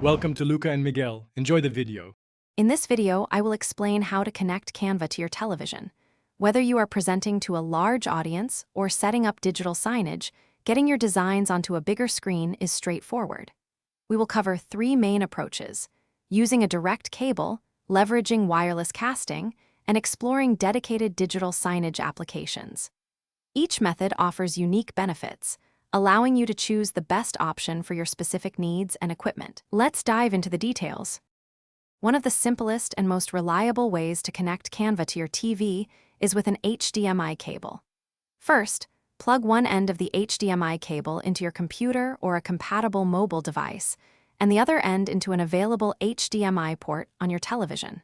Welcome to Luca and Miguel. Enjoy the video. In this video, I will explain how to connect Canva to your television. Whether you are presenting to a large audience or setting up digital signage, getting your designs onto a bigger screen is straightforward. We will cover three main approaches: using a direct cable, leveraging wireless casting, and exploring dedicated digital signage applications. Each method offers unique benefits, allowing you to choose the best option for your specific needs and equipment. Let's dive into the details. One of the simplest and most reliable ways to connect Canva to your TV is with an HDMI cable. First, plug one end of the HDMI cable into your computer or a compatible mobile device, and the other end into an available HDMI port on your television.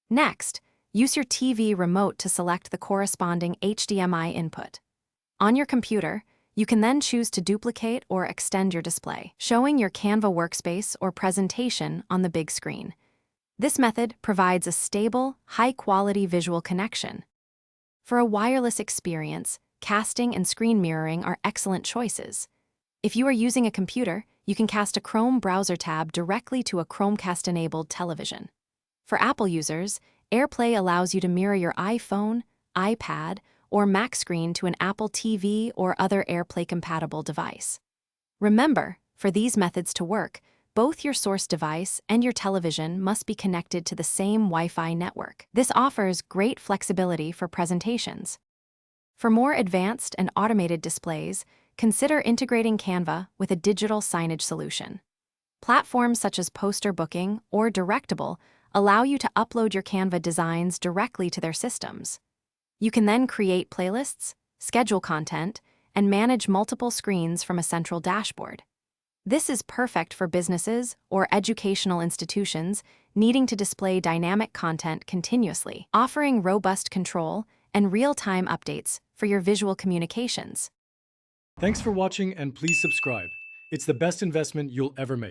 Next, use your TV remote to select the corresponding HDMI input. On your computer, you can then choose to duplicate or extend your display, showing your Canva workspace or presentation on the big screen. This method provides a stable, high-quality visual connection. For a wireless experience, casting and screen mirroring are excellent choices. If you are using a computer, you can cast a Chrome browser tab directly to a Chromecast-enabled television. For Apple users, AirPlay allows you to mirror your iPhone, iPad, or Mac screen to an Apple TV or other AirPlay-compatible device. Remember, for these methods to work, both your source device and your television must be connected to the same Wi-Fi network. This offers great flexibility for presentations. For more advanced and automated displays, consider integrating Canva with a digital signage solution. Platforms such as Poster Booking or Directable allow you to upload your Canva designs directly to their systems. You can then create playlists, schedule content, and manage multiple screens from a central dashboard. This is perfect for businesses or educational institutions needing to display dynamic content continuously, offering robust control and real-time updates for your visual communications. Thanks for watching and please subscribe. It's the best investment you'll ever make.